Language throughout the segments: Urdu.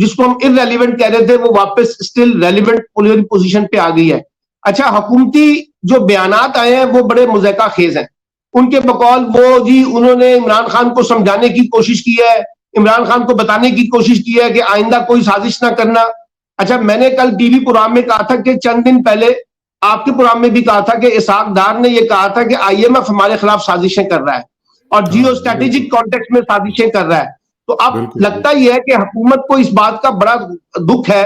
جس کو ہم irrelevant کہہ رہے تھے وہ واپس still relevant پوزیشن پہ آ گئی ہے. اچھا حکومتی جو بیانات آئے ہیں وہ بڑے مضحکہ خیز ہیں. ان کے بقول وہ جی انہوں نے عمران خان کو سمجھانے کی کوشش کی ہے, عمران خان کو بتانے کی کوشش کی ہے کہ آئندہ کوئی سازش نہ کرنا. اچھا میں نے کل ٹی وی پروگرام میں کہا تھا کہ چند دن پہلے آپ کے پروگرام میں بھی کہا تھا کہ اسحاق ڈار نے یہ کہا تھا کہ آئی ایم ایف ہمارے خلاف سازشیں کر رہا ہے اور جیو اسٹریٹجک کانٹیکسٹ میں سازشیں کر رہا ہے. تو اب لگتا یہ ہے کہ حکومت کو اس بات کا بڑا دکھ ہے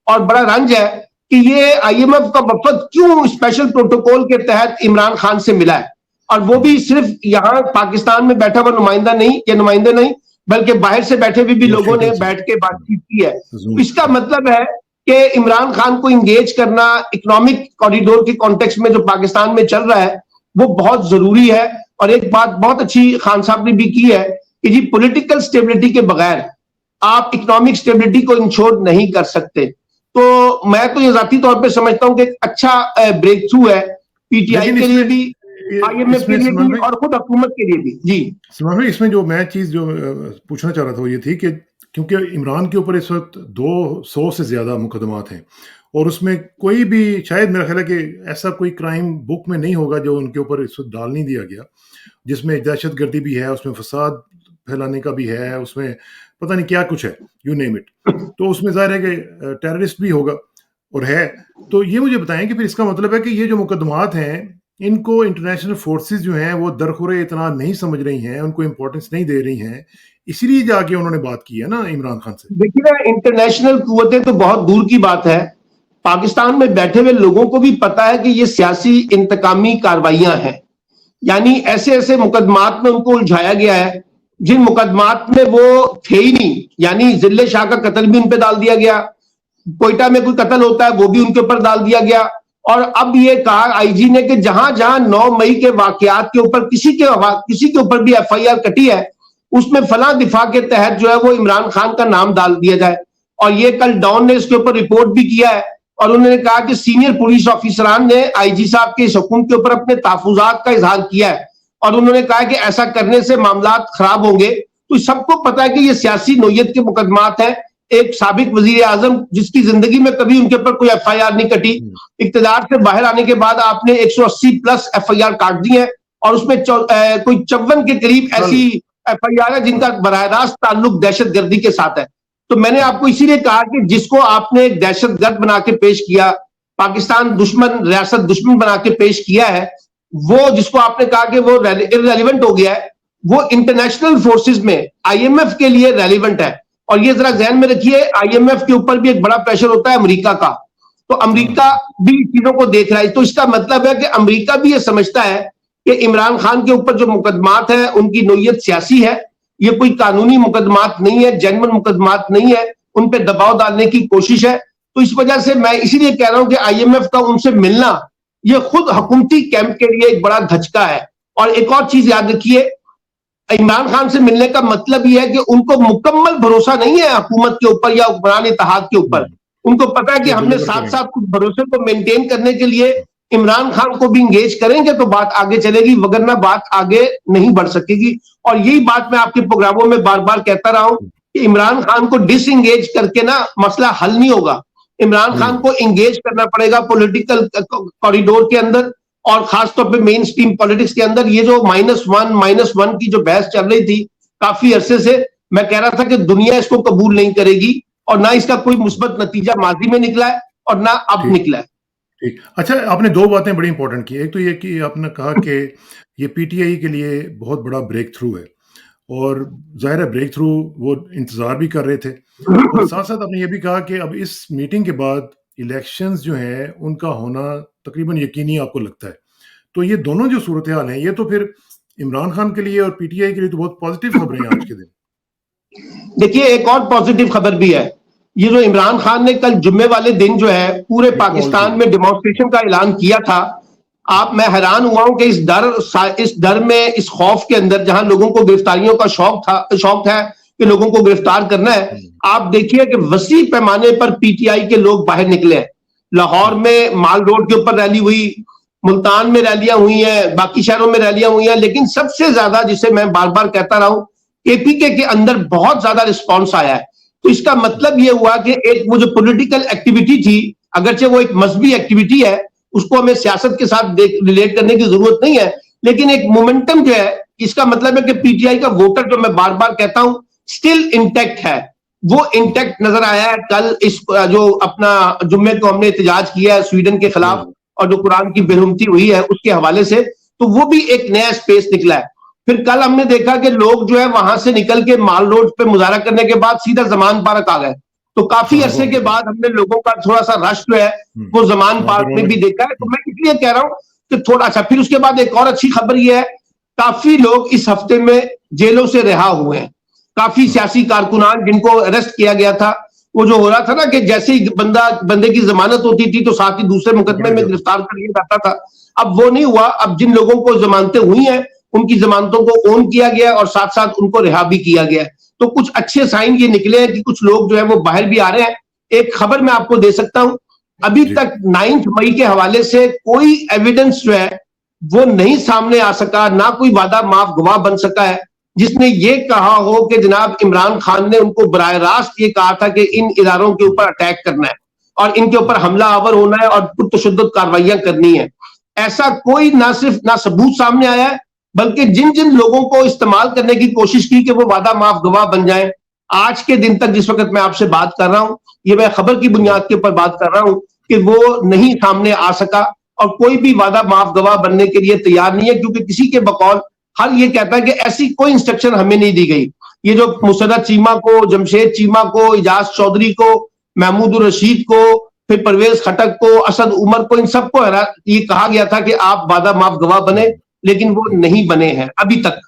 اور بڑا رنج ہے کہ یہ آئی ایم ایف کا وفد کیوں اسپیشل پروٹوکول کے تحت عمران خان سے ملا ہے, اور وہ بھی صرف یہاں پاکستان میں بیٹھا ہوا نمائندہ نہیں یا نمائندے نہیں بلکہ باہر سے بیٹھے ہوئے بھی لوگوں نے بیٹھ کے بات چیت کی ہے. اس کا مطلب ہے کہ عمران خان کو انگیج کرنا اکنامک کوریڈور کے کانٹیکسٹ میں جو پاکستان میں چل رہا ہے وہ بہت ضروری ہے. اور ایک بات بہت اچھی خان صاحب نے بھی کی ہے کہ جی پولیٹیکل سٹیبلٹی کے بغیر آپ اکنامک سٹیبلٹی کو انشور نہیں کر سکتے. تو میں تو یہ ذاتی طور پہ سمجھتا ہوں کہ ایک اچھا بریک تھرو ہے پی ٹی آئی کے لیے بھی, آئی ایم ایف کے لیے بھی اور خود حکومت کے لیے بھی. جی اس میں جو میں چیز جو پوچھنا چاہ رہا تھا وہ یہ تھی کہ کیونکہ عمران کے اوپر اس وقت 200 سے زیادہ مقدمات ہیں اور اس میں کوئی بھی شاید میرا خیال ہے کہ ایسا کوئی کرائم بک میں نہیں ہوگا جو ان کے اوپر اس وقت ڈال نہیں دیا گیا, جس میں دہشت گردی بھی ہے, اس میں فساد پھیلانے کا بھی ہے, اس میں پتہ نہیں کیا کچھ ہے, یو نیم اٹ. تو اس میں ظاہر ہے کہ ٹیررسٹ بھی ہوگا اور ہے. تو یہ مجھے بتائیں کہ پھر اس کا مطلب ہے کہ یہ جو مقدمات ہیں ان کو انٹرنیشنل فورسز جو ہیں وہ درخورِ اطلاع نہیں سمجھ رہی ہیں, ان کو امپورٹنس نہیں دے رہی ہیں, اسی لیے جا کے انہوں نے بات کی ہے نا عمران خان سے. دیکھیے نا انٹرنیشنل قوتیں تو بہت دور کی بات ہے, پاکستان میں بیٹھے ہوئے لوگوں کو بھی پتا ہے کہ یہ سیاسی انتقامی کارروائیاں ہیں. یعنی ایسے ایسے مقدمات میں ان کو الجھایا گیا ہے جن مقدمات میں وہ تھے ہی نہیں. یعنی ذل شاہ کا قتل بھی ان پہ ڈال دیا گیا, کوئٹہ میں کوئی قتل ہوتا ہے وہ بھی ان کے اوپر ڈال دیا گیا, اور اب یہ کہا آئی جی نے کہ جہاں جہاں 9 مئی کے واقعات کے اوپر کسی کے اوپر بھی ایف آئی آر کٹی ہے اس میں فلاں دفاع کے تحت جو ہے وہ عمران خان کا نام ڈال دیا جائے. اور یہ کل ڈان نے اس کے اوپر رپورٹ بھی کیا ہے اور انہوں نے کہا کہ سینئر پولیس آفیسران نے آئی جی صاحب کے اس حکم کے اوپر اپنے تحفظات کا اظہار کیا ہے اور انہوں نے کہا کہ ایسا کرنے سے معاملات خراب ہوں گے. تو سب کو پتا ہے کہ یہ سیاسی نوعیت کے مقدمات ہیں. ایک سابق وزیر اعظم جس کی زندگی میں کبھی ان کے اوپر کوئی ایف آئی آر نہیں کٹی, اقتدار سے باہر آنے کے بعد آپ نے 180+ ایف آئی آر کاٹ دی ہے اور اس میں کوئی 54 کے قریب ایسی ایف آئی آر ہے جن کا براہ راست تعلق دہشت گردی کے ساتھ ہے. تو میں نے آپ کو اسی لیے کہا کہ جس کو آپ نے ایک دہشت گرد بنا کے پیش کیا, پاکستان دشمن, ریاست دشمن بنا کے پیش کیا ہے, وہ جس کو آپ نے کہا کہ وہ irrelevant ہو گیا ہے, وہ انٹرنیشنل فورسز میں آئی ایم ایف کے لیے ریلیونٹ ہے. اور یہ ذرا ذہن میں رکھیے آئی ایم ایف کے اوپر بھی ایک بڑا پریشر ہوتا ہے امریکہ کا, تو امریکہ بھی چیزوں کو دیکھ رہا ہے. تو اس کا مطلب ہے کہ امریکہ بھی یہ سمجھتا ہے کہ عمران خان کے اوپر جو مقدمات ہیں ان کی نوعیت سیاسی ہے, یہ کوئی قانونی مقدمات نہیں ہے, جینوئن مقدمات نہیں ہے, ان پہ دباؤ ڈالنے کی کوشش ہے. تو اس وجہ سے میں اسی لیے کہہ رہا ہوں کہ آئی ایم ایف کا ان سے ملنا یہ خود حکومتی کیمپ کے لیے ایک بڑا دھچکا ہے. اور ایک اور چیز یاد رکھیے, عمران خان سے ملنے کا مطلب یہ ہے کہ ان کو مکمل بھروسہ نہیں ہے حکومت کے اوپر یا حکمران اتحاد کے اوپر. ان کو پتا ہے کہ ہم نے ساتھ ساتھ کچھ بھروسے کو مینٹین کرنے کے لیے عمران خان کو بھی انگیج کریں گے تو بات آگے چلے گی, وگرنہ بات آگے نہیں بڑھ سکے گی. اور یہی بات میں آپ کے پروگراموں میں بار بار کہتا رہا ہوں کہ عمران خان کو ڈس انگیج کر کے نا مسئلہ حل نہیں ہوگا. عمران خان کو انگیج کرنا پڑے گا پولیٹیکل کوریڈور کے اندر, اور خاص طور پہ مین سٹریم پالیٹکس کے اندر. یہ جو -1 کی جو بحث چل رہی تھی کافی عرصے سے, میں کہہ رہا تھا کہ دنیا اس کو قبول نہیں کرے گی اور نہ اس کا کوئی مثبت نتیجہ ماضی میں نکلا ہے اور نہ اب نکلا ہے. ٹھیک. اچھا آپ نے 2 باتیں بڑی امپورٹنٹ کی. ایک تو یہ کہ آپ نے کہا کہ یہ پی ٹی آئی کے لیے بہت بڑا بریک تھرو ہے, اور ظاہر ہے بریک تھرو وہ انتظار بھی کر رہے تھے, اور ساتھ ساتھ آپ نے یہ بھی کہا کہ اب اس میٹنگ کے بعد الیکشنز جو ہیں ان کا ہونا تقریباً یقینی آپ کو لگتا ہے. تو یہ دونوں جو صورتحال ہیں یہ تو پھر عمران خان کے لیے اور پی ٹی آئی کے لیے تو بہت پازیٹیو خبریں ہیں آج کے دن. دیکھیے ایک اور پازیٹیو خبر بھی ہے, یہ جو عمران خان نے کل جمعے والے دن جو ہے پورے پاکستان میں ڈیمانسٹریشن کا اعلان کیا تھا. میں حیران ہوا ہوں کہ اس ڈر میں, اس خوف کے اندر جہاں لوگوں کو گرفتاریوں کا شوق ہے کہ لوگوں کو گرفتار کرنا ہے, آپ دیکھیے کہ وسیع پیمانے پر پی ٹی آئی کے لوگ باہر نکلے ہیں. لاہور میں مال روڈ کے اوپر ریلی ہوئی, ملتان میں ریلیاں ہوئی ہیں, باقی شہروں میں ریلیاں ہوئی ہیں, لیکن سب سے زیادہ جسے میں بار بار کہتا رہا ہوں, اے پی کے اندر بہت زیادہ رسپانس آیا ہے. تو اس کا مطلب یہ ہوا کہ ایک وہ جو پولیٹیکل ایکٹیویٹی تھی، اگرچہ وہ ایک مذہبی ایکٹیویٹی ہے، اس کو ہمیں سیاست کے ساتھ ریلیٹ کرنے کی ضرورت نہیں ہے، لیکن ایک مومنٹم جو ہے، اس کا مطلب ہے کہ پی ٹی آئی کا ووٹر جو میں بار بار کہتا ہوں سٹل انٹیکٹ ہے، وہ انٹیکٹ نظر آیا ہے کل اس جو اپنا جمعے کو ہم نے احتجاج کیا ہے سویڈن کے خلاف اور جو قرآن کی بے حرمتی ہوئی ہے اس کے حوالے سے، تو وہ بھی ایک نیا سپیس نکلا ہے۔ پھر کل ہم نے دیکھا کہ لوگ جو ہے وہاں سے نکل کے مال روڈ پہ مظاہرہ کرنے کے بعد سیدھا زمان پارک آ گئے، تو کافی عرصے کے بعد ہم نے لوگوں کا تھوڑا سا رش جو ہے وہ زمان پارک میں بھی دیکھا ہے۔ تو میں اس لیے کہہ رہا ہوں کہ تھوڑا اچھا، پھر اس کے بعد ایک اور اچھی خبر یہ ہے، کافی لوگ اس ہفتے میں جیلوں سے رہا ہوئے ہیں، کافی سیاسی کارکنان جن کو اریسٹ کیا گیا تھا، وہ جو ہو رہا تھا نا کہ جیسے ہی بندے کی ضمانت ہوتی تھی تو ساتھ ہی دوسرے مقدمے میں گرفتار کر لیا جاتا تھا، اب وہ نہیں ہوا۔ اب جن لوگوں کو ضمانتیں ہوئی ہیں ان کی ضمانتوں کو اون کیا گیا اور ساتھ ساتھ ان کو رہا بھی کیا گیا ہے، تو کچھ اچھے سائن یہ نکلے ہیں کہ کچھ لوگ جو ہے وہ باہر بھی آ رہے ہیں۔ ایک خبر میں آپ کو دے سکتا ہوں، ابھی تک 9 مئی کے حوالے سے کوئی ایویڈنس جو ہے وہ نہیں سامنے آ سکا، نہ کوئی وعدہ معاف گواہ بن سکا ہے جس نے یہ کہا ہو کہ جناب عمران خان نے ان کو براہ راست یہ کہا تھا کہ ان اداروں کے اوپر اٹیک کرنا ہے اور ان کے اوپر حملہ آور ہونا ہے اور پرتشدد کارروائیاں کرنی ہیں۔ ایسا کوئی نہ صرف نہ ثبوت سامنے آیا ہے، بلکہ جن جن لوگوں کو استعمال کرنے کی کوشش کی کہ وہ وعدہ معاف گواہ بن جائیں، آج کے دن تک جس وقت میں آپ سے بات کر رہا ہوں، یہ میں خبر کی بنیاد کے اوپر بات کر رہا ہوں کہ وہ نہیں سامنے آ سکا اور کوئی بھی وعدہ معاف گواہ بننے کے لیے تیار نہیں ہے، کیونکہ کسی کے بقول ہر یہ کہتا ہے کہ ایسی کوئی انسٹرکشن ہمیں نہیں دی گئی۔ یہ جو مسرت چیمہ کو، جمشید چیمہ کو، اجاز چودھری کو، محمود الرشید کو، پھر پرویز خٹک کو، اسد عمر کو، ان سب کو یہ کہا گیا تھا کہ آپ وعدہ معاف گواہ بنے، لیکن وہ نہیں بنے ہیں ابھی تک۔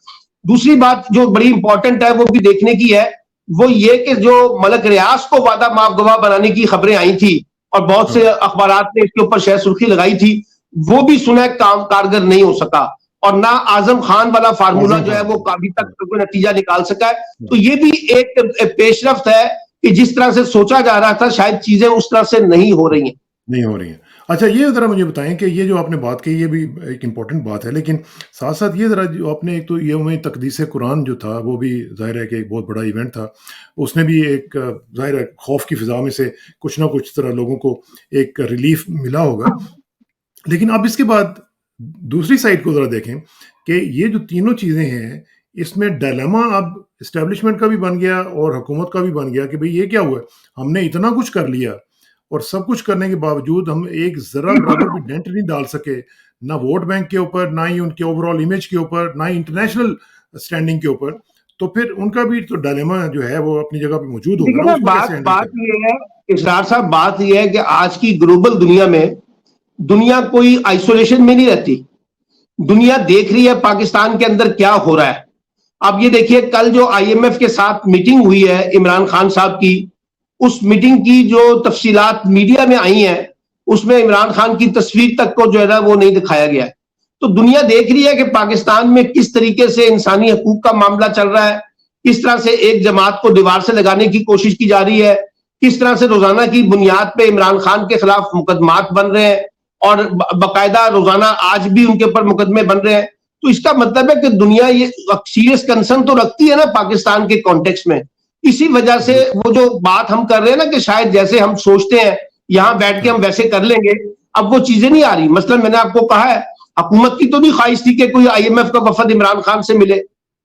دوسری بات جو بڑی امپورٹنٹ ہے وہ بھی دیکھنے کی ہے، وہ یہ کہ جو ملک ریاض کو وعدہ معاف گواہ بنانے کی خبریں آئی تھی اور بہت سے اخبارات نے اس کے اوپر شہ سرخی لگائی تھی، وہ بھی سنا کارگر نہیں ہو سکا، اور نہ اعظم خان والا فارمولا جو ہے وہ ابھی تک کوئی نتیجہ نکال سکا ہے۔ تو یہ بھی ایک پیش رفت ہے کہ جس طرح سے سوچا جا رہا تھا شاید چیزیں اس طرح سے نہیں ہو رہی ہیں۔ نہیں ہو رہی ہیں۔ اچھا، یہ ذرا مجھے بتائیں کہ یہ جو آپ نے بات کی یہ بھی ایک امپورٹنٹ بات ہے، لیکن ساتھ ساتھ یہ ذرا جو آپ نے ایک تو یوم تقدیس قرآن جو تھا وہ بھی ظاہر ہے کہ ایک بہت بڑا ایونٹ تھا، اس نے بھی ایک ظاہر ہے خوف کی فضا میں سے کچھ نہ کچھ طرح لوگوں کو ایک ریلیف ملا ہوگا، لیکن اب اس کے بعد دوسری سائڈ کو ذرا دیکھیں کہ یہ جو تینوں چیزیں ہیں اس میں ڈائلیما اب اسٹیبلشمنٹ کا بھی بن گیا اور حکومت کا بھی بن گیا کہ بھئی یہ کیا ہوا ہے، ہم نے اتنا کچھ کر لیا اور سب کچھ کرنے کے باوجود ہم ایک ذرا برابر بھی ڈینٹ نہیں ڈال سکے، نہ ووٹ بینک کے اوپر، نہ ہی ان کے اوور آل امیج کے اوپر، نہ ہی انٹرنیشنل سٹینڈنگ کے اوپر، تو پھر ان کا بھی تو ڈائلیما جو ہے وہ اپنی جگہ پہ موجود ہوگا نا، اس کو کیسے ہینڈل بات کریں؟ یہ ہے اسرار صاحب، بات یہ ہے کہ آج کی گلوبل دنیا میں دنیا کوئی آئسولیشن میں نہیں رہتی، دنیا دیکھ رہی ہے پاکستان کے اندر کیا ہو رہا ہے۔ اب یہ دیکھیے کل جو آئی ایم ایف کے ساتھ میٹنگ ہوئی ہے عمران خان صاحب کی، اس میٹنگ کی جو تفصیلات میڈیا میں آئی ہیں اس میں عمران خان کی تصویر تک کو جو ہے نا وہ نہیں دکھایا گیا ہے۔ تو دنیا دیکھ رہی ہے کہ پاکستان میں کس طریقے سے انسانی حقوق کا معاملہ چل رہا ہے، کس طرح سے ایک جماعت کو دیوار سے لگانے کی کوشش کی جا رہی ہے، کس طرح سے روزانہ کی بنیاد پہ عمران خان کے خلاف مقدمات بن رہے ہیں اور باقاعدہ روزانہ آج بھی ان کے اوپر مقدمے بن رہے ہیں۔ تو اس کا مطلب ہے کہ دنیا یہ سیریس کنسرن تو رکھتی ہے نا پاکستان کے کانٹیکس میں، اسی وجہ سے وہ جو بات ہم کر رہے ہیں نا کہ شاید جیسے ہم سوچتے ہیں یہاں بیٹھ کے ہم ویسے کر لیں گے، اب وہ چیزیں نہیں آ رہی۔ مثلا میں نے آپ کو کہا ہے حکومت کی تو نہیں خواہش تھی کہ کوئی آئی ایم ایف کا وفد عمران خان سے ملے،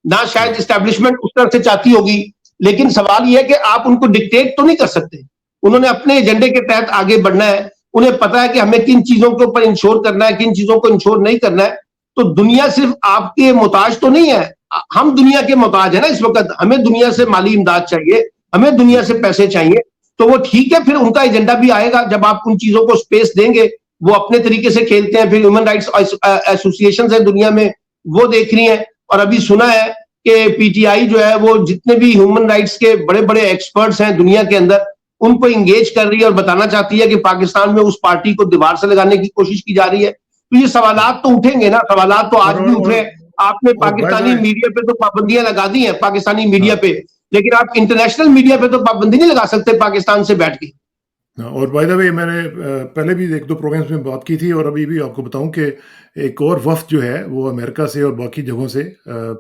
نہ شاید اسٹیبلشمنٹ اس طرح سے چاہتی ہوگی، لیکن سوال یہ ہے کہ آپ ان کو ڈکٹیٹ تو نہیں کر سکتے، انہوں نے اپنے ایجنڈے کے تحت آگے بڑھنا ہے، انہیں پتا ہے کہ ہمیں کن چیزوں کے اوپر انشور کرنا ہے، کن چیزوں کو انشور نہیں کرنا ہے۔ تو دنیا صرف آپ کے محتاج تو نہیں ہے، ہم دنیا کے محتاج ہیں نا اس وقت، ہمیں دنیا سے مالی امداد چاہیے، ہمیں دنیا سے پیسے چاہیے، تو وہ ٹھیک ہے پھر ان کا ایجنڈا بھی آئے گا جب آپ ان چیزوں کو سپیس دیں گے، وہ اپنے طریقے سے کھیلتے ہیں۔ پھر ہیومن رائٹس ایسوسی ایشنز ہیں دنیا میں وہ دیکھ رہی ہیں، اور ابھی سنا ہے کہ پی ٹی آئی جو ہے وہ جتنے بھی ہیومن رائٹس کے بڑے بڑے ایکسپرٹس ہیں دنیا کے اندر ان کو انگیج کر رہی ہے اور بتانا چاہتی ہے کہ پاکستان میں اس پارٹی کو دیوار سے لگانے کی کوشش کی جا رہی ہے۔ تو یہ سوالات تو اٹھیں گے نا، سوالات تو آج بھی اٹھ رہے ہیں۔ آپ نے اور by the Pakistani way, media پہ تو پابندیاں لگا دی ہیں پاکستانی میڈیا ہاں پہ، لیکن آپ انٹرنیشنل میڈیا پہ تو پابندی نہیں لگا سکتے پاکستان سے بیٹھ کے۔ اور بائی دا وے میں نے پہلے بھی ایک دو پروگرامز میں بات کی تھی اور ابھی بھی آپ کو بتاؤں کہ ایک اور وفد جو ہے وہ امریکہ سے اور باقی جگہوں سے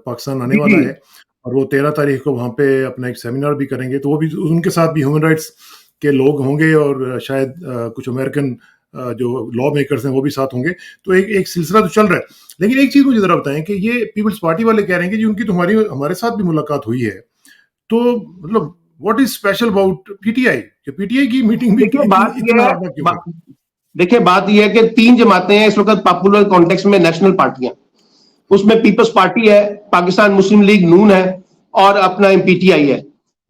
پاکستان آنے جی والا جی ہے، اور وہ 13 تاریخ کو وہاں پہ اپنا ایک سیمینار بھی کریں گے, تو وہ بھی ان کے ساتھ بھی ہیومن رائٹس کے لوگ ہوں گے, اور شاید کچھ امریکن جو لا میکرز ہیں وہ بھی ساتھ ہوں گے. تو ایک سلسلہ تو چل رہا ہے. لیکن ایک چیز مجھے ذرا بتائیں کہ یہ پیپلز پارٹی والے کہہ رہے ہیں کہ جی ان کی تو ہمارے ساتھ بھی ملاقات ہوئی ہے, تو مطلب what is special about P T I, کہ پی ٹی آئی کی میٹنگ بھی دیکھیں بات یہ ہے کہ 3 جماعتیں ہیں اس وقت پاپولر کانٹیکس میں, نیشنل پارٹیاں, اس میں پیپلز پارٹی ہے, پاکستان مسلم لیگ نون ہے, اور اپنا پی ٹی آئی ہے.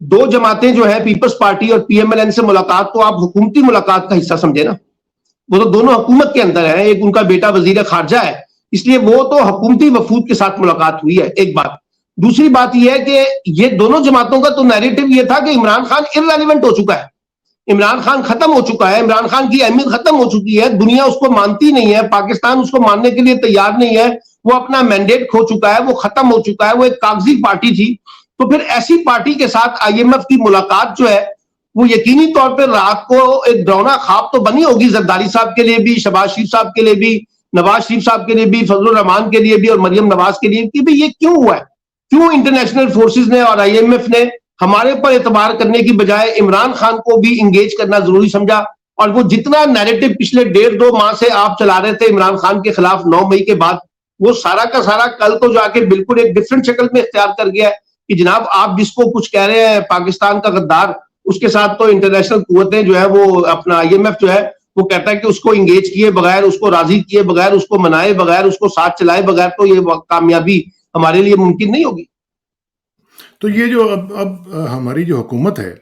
2 جماعتیں جو ہے پیپلز پارٹی اور پی ایم ایل این سے ملاقات تو آپ حکومتی ملاقات کا حصہ سمجھے نا, وہ تو دونوں حکومت کے اندر ہیں, ایک ان کا بیٹا وزیر خارجہ ہے, اس لیے وہ تو حکومتی وفود کے ساتھ ملاقات ہوئی ہے, ایک بات. دوسری بات یہ ہے کہ یہ دونوں جماعتوں کا تو نیریٹو یہ تھا کہ عمران خان ارریلیونٹ ہو چکا ہے, عمران خان ختم ہو چکا ہے, عمران خان کی اہمیت ختم ہو چکی ہے, دنیا اس کو مانتی نہیں ہے, پاکستان اس کو ماننے کے لیے تیار نہیں ہے, وہ اپنا مینڈیٹ کھو چکا ہے, وہ ختم ہو چکا ہے, وہ ایک کاغذی پارٹی تھی. تو پھر ایسی پارٹی کے ساتھ آئی ایم ایف کی ملاقات جو ہے وہ یقینی طور پہ رات کو ایک ڈراؤنا خواب تو بنی ہوگی زرداری صاحب کے لیے بھی, شہباز شریف صاحب کے لیے بھی, نواز شریف صاحب کے لیے بھی, فضل الرحمان کے لیے بھی, اور مریم نواز کے لیے, کہ بھی یہ کیوں ہوا ہے, کیوں انٹرنیشنل فورسز نے اور آئی ایم ایف نے ہمارے پر اعتبار کرنے کی بجائے عمران خان کو بھی انگیج کرنا ضروری سمجھا. اور وہ جتنا نیریٹو پچھلے 1.5-2 ماہ سے آپ چلا رہے تھے عمران خان کے خلاف 9 مئی کے بعد, وہ سارا کا سارا کل کو جا کے بالکل ایک ڈفرنٹ شکل میں اختیار کر گیا ہے کہ جناب آپ جس کو کچھ کہہ رہے ہیں پاکستان کا غدار, اس کے ساتھ تو انٹرنیشنل قوتیں جو ہے وہ اپنا آئی ایم ایف جو ہے وہ کہتا ہے کہ اس کو انگیج کیے بغیر, اس کو راضی کیے بغیر, اس کو منائے بغیر, اس کو ساتھ چلائے بغیر تو یہ کامیابی ہمارے لیے ممکن نہیں ہوگی. تو یہ جو اب ہماری جو حکومت ہے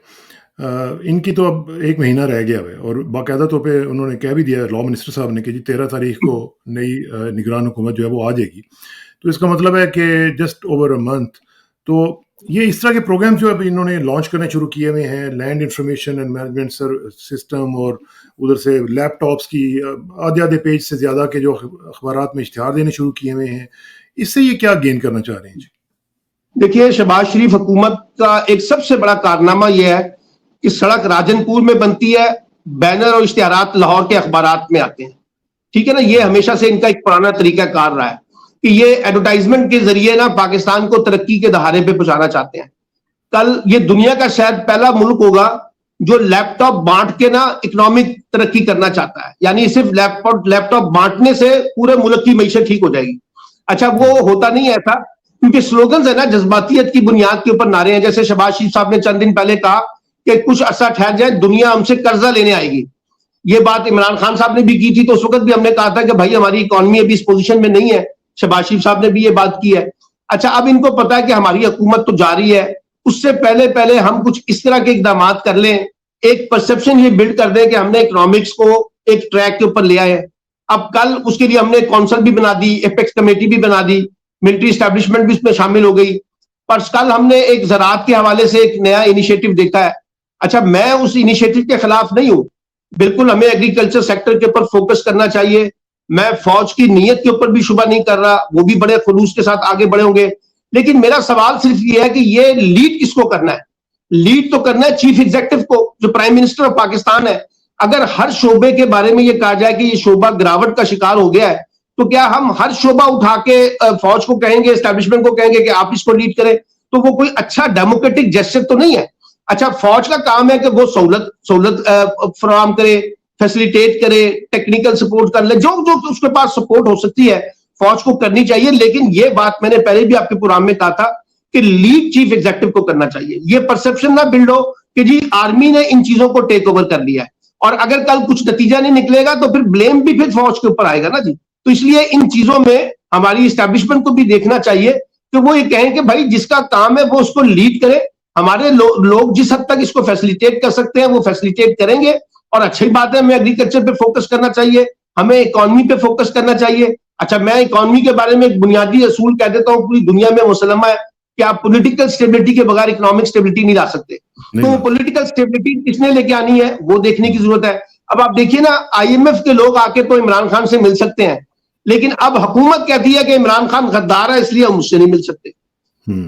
ان کی تو اب 1 مہینہ رہ گیا ہے, اور باقاعدہ طور پہ انہوں نے کہہ بھی دیا لا منسٹر صاحب نے کہ جی 13 تاریخ کو نئی نگران حکومت جو ہے وہ آ جائے گی. تو اس کا مطلب ہے کہ جسٹ اوور اے منتھ. تو یہ اس طرح کے پروگرام جو ابھی انہوں نے لانچ کرنے شروع کیے ہوئے ہیں, land information and management system, اور ادھر سے لیپ ٹاپس کی آدھے پیج سے زیادہ کے جو اخبارات میں اشتہار دینے شروع کیے ہوئے ہیں, اس سے یہ کیا گین کرنا چاہ رہے ہیں؟ جی دیکھیے شہباز شریف حکومت کا ایک سب سے بڑا کارنامہ یہ ہے کہ سڑک راجن پور میں بنتی ہے, بینر اور اشتہارات لاہور کے اخبارات میں آتے ہیں, ٹھیک ہے نا. یہ ہمیشہ سے ان کا ایک پرانا طریقہ کار رہا ہے کہ یہ ایڈورٹائزمنٹ کے ذریعے نا پاکستان کو ترقی کے دہانے پہ پہنچانا چاہتے ہیں. کل یہ دنیا کا شاید پہلا ملک ہوگا جو لیپ ٹاپ بانٹ کے نا اکنامک ترقی کرنا چاہتا ہے, یعنی صرف لیپ ٹاپ بانٹنے سے پورے ملک کی معیشت ٹھیک ہو جائے گی. اچھا وہ ہوتا نہیں ایسا, کیونکہ سلوگنز ہے نا جذباتیت کی بنیاد کے اوپر نعرے ہیں. جیسے شہباز شریف صاحب نے چند دن پہلے کہا کہ کچھ عرصہ ٹھہر جائے, دنیا ہم سے قرضہ لینے آئے گی. یہ بات عمران خان صاحب نے بھی کی تھی, تو اس وقت بھی ہم نے کہا تھا کہ بھائی ہماری اکانومی ابھی اس پوزیشن میں نہیں ہے. شہباز شریف صاحب نے بھی یہ بات کی ہے. اچھا اب ان کو پتا ہے کہ ہماری حکومت تو جاری ہے, اس سے پہلے ہم کچھ اس طرح کے اقدامات کر لیں, ایک پرسپشن یہ بلڈ کر دیں کہ ہم نے اکنامکس کو ایک ٹریک کے اوپر لے آئے. اب کل اس کے لیے ہم نے کونسل بھی بنا دی, ایپیکس کمیٹی بھی بنا دی, ملٹری اسٹیبلشمنٹ بھی اس میں شامل ہو گئی. پر کل ہم نے ایک زراعت کے حوالے سے ایک نیا انیشیٹو دیکھا ہے. اچھا میں اس انیشیٹو کے خلاف نہیں ہوں, بالکل ہمیں ایگریکلچر سیکٹر کے اوپر فوکس کرنا چاہیے. میں فوج کی نیت کے اوپر بھی شبہ نہیں کر رہا, وہ بھی بڑے خلوص کے ساتھ آگے بڑھے ہوں گے. لیکن میرا سوال صرف یہ ہے کہ یہ لیڈ کس کو کرنا ہے؟ لیڈ تو کرنا ہے چیف ایگزیکٹو کو, جو پرائم منسٹر آف پاکستان ہے. اگر ہر شعبے کے بارے میں یہ کہا جائے کہ یہ شعبہ گراوٹ کا شکار ہو گیا ہے, تو کیا ہم ہر شعبہ اٹھا کے فوج کو کہیں گے, اسٹیبلشمنٹ کو کہیں گے کہ آپ اس کو لیڈ کریں؟ تو وہ کوئی اچھا ڈیموکریٹک جیسچر تو نہیں ہے. اچھا فوج کا کام ہے کہ وہ سہولت فراہم کرے, فیسلیٹیٹ کرے, ٹیکنیکل سپورٹ کر لے, جو اس کے پاس سپورٹ ہو سکتی ہے فوج کو کرنی چاہیے. لیکن یہ بات میں نے پہلے بھی آپ کے پروگرام میں کہا تھا کہ لیڈ چیف ایگزیکٹو کو کرنا چاہیے. یہ پرسپشن نہ بلڈ ہو کہ جی آرمی نے ان چیزوں کو ٹیک اوور کر لیا ہے, اور اگر کل کچھ نتیجہ نہیں نکلے گا تو پھر بلیم بھی پھر فوج کے اوپر آئے گا نا جی. تو اس لیے ان چیزوں میں ہماری اسٹیبلشمنٹ کو بھی دیکھنا چاہیے کہ وہ یہ کہیں کہ بھائی جس کا کام ہے وہ اس کو لیڈ کرے. ہمارے لوگ جس حد تک اس کو فیسلیٹیٹ کر سکتے ہیں وہ فیسلیٹیٹ کریں گے. اور اچھی بات ہے, ہمیں ایگریکلچر پہ فوکس کرنا چاہیے, ہمیں اکانومی پہ فوکس کرنا چاہیے. اچھا میں اکانومی کے بارے میں ایک بنیادی اصول کہہ دیتا ہوں, پوری دنیا میں مسلمہ ہے کہ آپ پولیٹیکل سٹیبلٹی کے بغیر اکنامک سٹیبلٹی نہیں لا سکتے. تو پولیٹیکل سٹیبلٹی کس نے لے کے آنی ہے وہ دیکھنے کی ضرورت ہے. اب آپ دیکھیے نا, آئی ایم ایف کے لوگ آ کے تو عمران خان سے مل سکتے ہیں, لیکن اب حکومت کہتی ہے کہ عمران خان غدار ہے اس لیے ہم اس سے نہیں مل سکتے.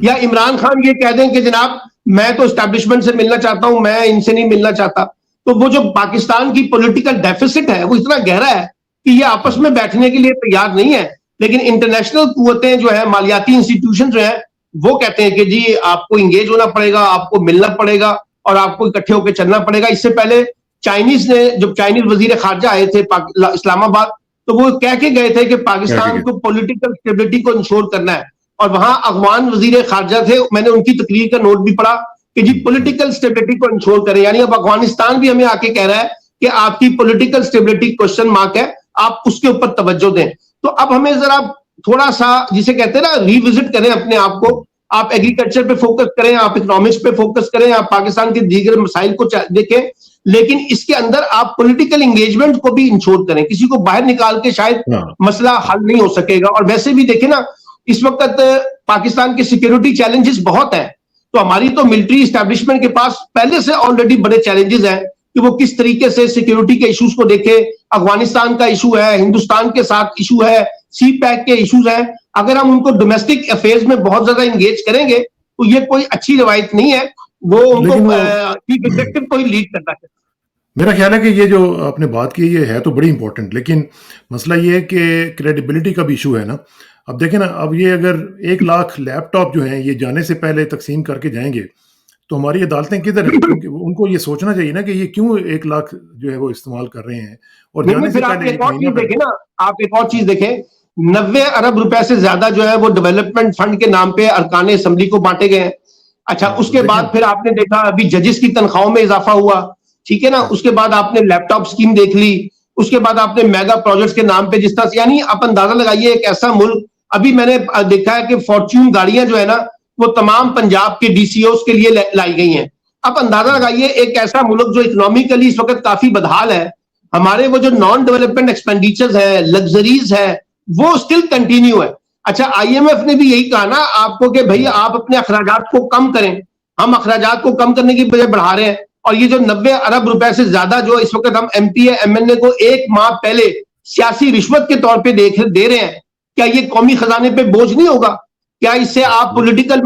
یا عمران خان یہ کہہ دیں کہ جناب میں تو اسٹیبلشمنٹ سے ملنا چاہتا ہوں, میں ان سے نہیں ملنا چاہتا. تو وہ جو پاکستان کی پولیٹیکل ڈیفیسٹ ہے وہ اتنا گہرا ہے کہ یہ آپس میں بیٹھنے کے لیے تیار نہیں ہے. لیکن انٹرنیشنل قوتیں جو ہیں, مالیاتی انسٹیٹیوشن جو ہیں, وہ کہتے ہیں کہ جی آپ کو انگیج ہونا پڑے گا, آپ کو ملنا پڑے گا اور آپ کو اکٹھے ہو کے چلنا پڑے گا. اس سے پہلے چائنیز نے, جب چائنیز وزیر خارجہ آئے تھے اسلام آباد, تو وہ کہہ کے گئے تھے کہ پاکستان کو پولیٹیکل اسٹیبلٹی کو انشور کرنا ہے, اور وہاں افغان وزیر خارجہ تھے, میں نے ان کی تقریر کا نوٹ بھی پڑھا کہ جی پولیٹیکل اسٹیبلٹی کو انشور کریں. یعنی اب افغانستان بھی ہمیں آ کے کہہ رہا ہے کہ آپ کی پولیٹیکل اسٹیبلٹی کوشچن مارک ہے, آپ اس کے اوپر توجہ دیں. تو اب ہمیں ذرا تھوڑا سا جسے کہتے ہیں نا ریوزٹ کریں اپنے آپ کو. آپ ایگریکلچر پہ فوکس کریں, آپ اکنامکس پہ فوکس کریں, آپ پاکستان کے دیگر مسائل کو دیکھیں, لیکن اس کے اندر آپ پولیٹیکل انگیجمنٹ کو بھی انشور کریں. کسی کو باہر نکال کے شاید مسئلہ حل نہیں ہو سکے گا. اور ویسے بھی دیکھیں نا, اس وقت پاکستان کے سیکیورٹی چیلنجز بہت ہیں, تو ہماری تو ملٹری اسٹیبلشمنٹ کے پاس پہلے سے آلریڈی بڑے چیلنجز ہیں کہ وہ کس طریقے سے سیکیورٹی کے ایشوز کو دیکھے. افغانستان کا ایشو ہے, ہندوستان کے ساتھ ایشو ہے, سی پیک کے ایشوز ہیں. اگر ہم ان کو ڈومیسٹک افیئرز میں بہت زیادہ انگیج کریں گے تو یہ کوئی اچھی روایت نہیں ہے, وہ ان کو چیف ایگزیکٹو کو ہی لیڈ کرنا ہے. میرا خیال ہے کہ یہ جو آپ نے بات کی یہ ہے تو بڑی امپورٹنٹ, لیکن مسئلہ یہ ہے کہ کریڈیبلٹی کا بھی ایشو ہے نا. اب دیکھیں نا, اب یہ اگر 1 لاکھ لیپ ٹاپ جو ہیں یہ جانے سے پہلے تقسیم کر کے جائیں گے تو ہماری عدالتیں کدھر ہیں؟ کیونکہ ان کو یہ سوچنا چاہیے نا کہ یہ کیوں 1 لاکھ جو ہے وہ استعمال کر رہے ہیں, اور جانے سے پہلے ایک اور چیز دیکھیں نا, آپ ایک اور چیز دیکھیں, 90 ارب روپے سے زیادہ جو ہے وہ ڈیولپمنٹ فنڈ کے نام پہ ارکان اسمبلی کو بانٹے گئے ہیں. اچھا, اس کے بعد پھر آپ نے دیکھا ابھی ججز کی تنخواہوں میں اضافہ ہوا, ٹھیک ہے نا. اس کے بعد آپ نے لیپ ٹاپ اسکیم دیکھ لی, اس کے بعد آپ نے میگا پروجیکٹس کے نام پہ جس طرح سے, یعنی آپ اندازہ لگائیے ایک ایسا ملک, ابھی میں نے دیکھا ہے کہ فارچون گاڑیاں جو ہے نا وہ تمام پنجاب کے ڈی سی اوز کے لیے لائی گئی ہیں. اب اندازہ لگائیے ایک ایسا ملک جو اکنامیکلی اس وقت کافی بدحال ہے, ہمارے وہ جو نان ڈیولپمنٹ ایکسپینڈیچرز ہیں, لگژریز ہے, وہ اسٹل کنٹینیو ہے. اچھا, آئی ایم ایف نے بھی یہی کہا نا آپ کو کہ بھائی آپ اپنے اخراجات کو کم کریں. ہم اخراجات کو کم کرنے کی بجائے بڑھا رہے ہیں, اور یہ جو 90 ارب روپے سے زیادہ جو اس وقت ہم ایم پی ایم این اے کو 1 ماہ پہلے سیاسی رشوت کے طور پہ دے رہے ہیں, کیا یہ قومی خزانے پہ بوجھ نہیں ہوگا؟ کیا اس سے آپ پولیٹیکل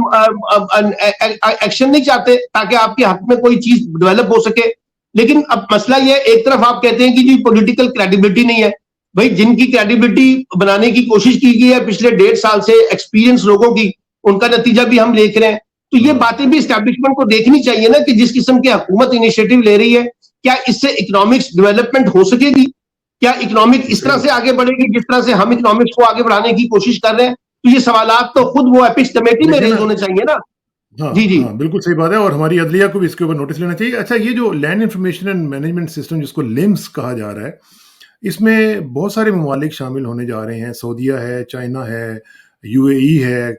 ایکشن نہیں چاہتے تاکہ آپ کے حق میں کوئی چیز ڈیولپ ہو سکے؟ لیکن اب مسئلہ یہ, ایک طرف آپ کہتے ہیں کہ جی پولیٹیکل کریڈیبلٹی نہیں ہے. بھائی جن کی کریڈیبلٹی بنانے کی کوشش کی گئی ہے پچھلے 1.5 سال سے ایکسپیرینس لوگوں کی, ان کا نتیجہ بھی ہم دیکھ رہے ہیں. تو یہ باتیں بھی اسٹیبلشمنٹ کو دیکھنی چاہیے نا کہ جس قسم کی حکومت انیشیٹو لے رہی ہے, کیا اس سے اکنامکس ڈیولپمنٹ ہو سکے گی؟ کیا اکنامک اس طرح سے آگے بڑھے گی جس طرح سے ہم اکنامکس کو آگے بڑھانے کی کوشش کر رہے ہیں؟ تو یہ سوالات تو خود وہ ایپکس کمیٹی میں ریز ہونے چاہیے نا. جی جی بالکل صحیح بات ہے, اور ہماری عدلیہ کو بھی اس کے اوپر نوٹس لینا چاہیے. اچھا, یہ جو land information and management system جس کو لمس کہا جا رہا ہے, اس میں بہت سارے ممالک شامل ہونے جا رہے ہیں. سعودیہ ہے, چائنا ہے, یو اے ای ہے,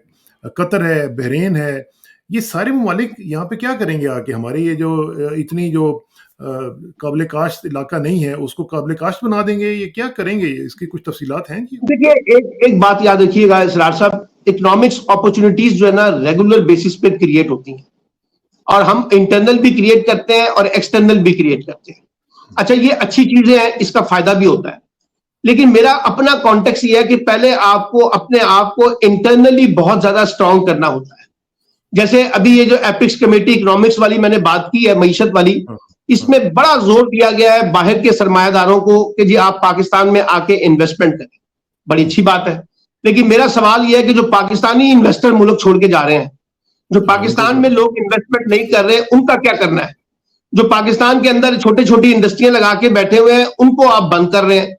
قطر ہے, بحرین ہے. یہ سارے ممالک یہاں پہ کیا کریں گے آ کے؟ ہمارے یہ جو اتنی جو قابل کاشت علاقہ نہیں ہے اس کو قابل کاشت بنا دیں گے, یہ کیا کریں گے؟ اس کی کچھ تفصیلات ہیں جی؟ دیکھیے ایک بات یاد رکھیے گا اسرار صاحب, اکنامکس اپرچونٹیز جو ہے نا ریگولر بیسس پہ کریٹ ہوتی ہیں, اور ہم انٹرنل بھی کریٹ کرتے ہیں اور ایکسٹرنل بھی کریٹ کرتے ہیں. اچھا, یہ اچھی چیزیں ہیں, اس کا فائدہ بھی ہوتا ہے, لیکن میرا اپنا کانٹیکس یہ ہے کہ پہلے آپ کو اپنے آپ کو انٹرنلی بہت زیادہ اسٹرانگ کرنا ہوتا ہے. جیسے ابھی یہ جو ایپکس کمیٹی اکنامکس والی میں نے بات کی ہے, معیشت والی, اس میں بڑا زور دیا گیا ہے باہر کے سرمایہ داروں کو کہ جی آپ پاکستان میں آ کے انویسٹمنٹ کریں. بڑی اچھی بات ہے, لیکن میرا سوال یہ ہے کہ جو پاکستانی انویسٹر ملک چھوڑ کے جا رہے ہیں, جو پاکستان میں لوگ انویسٹمنٹ نہیں کر رہے, ان کا کیا کرنا ہے؟ جو پاکستان کے اندر چھوٹی چھوٹی انڈسٹریاں لگا کے بیٹھے ہوئے ہیں, ان کو آپ بند کر رہے ہیں.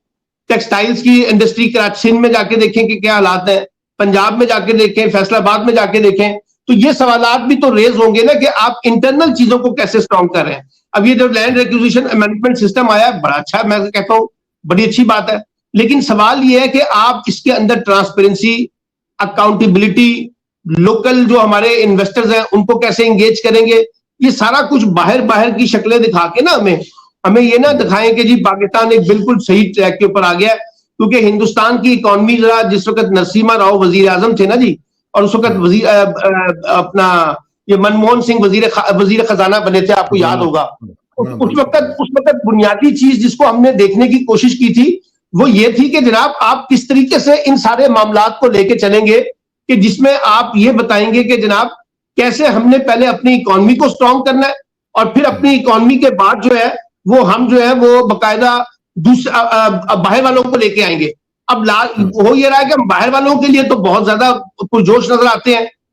ٹیکسٹائلز کی انڈسٹری کراچی سندھ میں جا کے دیکھیں کہ کیا حالات ہیں, پنجاب میں جا کے دیکھیں, فیصل آباد میں جا کے دیکھیں. تو یہ سوالات بھی تو ریز ہوں گے نا کہ آپ انٹرنل چیزوں کو کیسے اسٹرانگ کر رہے ہیں. اب یہ جو لینڈ ایکوزیشن مینجمنٹ سسٹم آیا ہے, بڑا اچھا ہے, میں کہتا ہوں بڑی اچھی بات ہے, لیکن سوال یہ ہے کہ آپ اس کے اندر ٹرانسپیرنسی, اکاؤنٹیبلٹی, لوکل جو ہمارے انویسٹرز ہیں ان کو کیسے انگیج کریں گے؟ یہ سارا کچھ باہر کی شکلیں دکھا کے نا ہمیں یہ نہ دکھائیں کہ جی پاکستان ایک بالکل صحیح ٹریک کے اوپر آ گیا ہے. کیونکہ ہندوستان کی اکانومی ذرا جس وقت نرسیما راؤ وزیر اعظم تھے نا جی, اور اس وقت اپنا یہ منموہن سنگھ وزیر خزانہ بنے تھے, آپ کو یاد ہوگا. اس وقت بنیادی چیز جس کو ہم نے دیکھنے کی کوشش کی تھی وہ یہ تھی کہ جناب آپ کس طریقے سے ان سارے معاملات کو لے کے چلیں گے کہ جس میں آپ یہ بتائیں گے کہ جناب کیسے ہم نے پہلے اپنی اکانومی کو اسٹرانگ کرنا ہے, اور پھر اپنی اکانومی کے بعد جو ہے وہ ہم جو ہے وہ باقاعدہ باہر والوں کو لے کے آئیں گے. اب ہو یہ رہا ہے کہ ہم باہر والوں کے لیے تو بہت زیادہ پرجوش نظر آتے ہیں,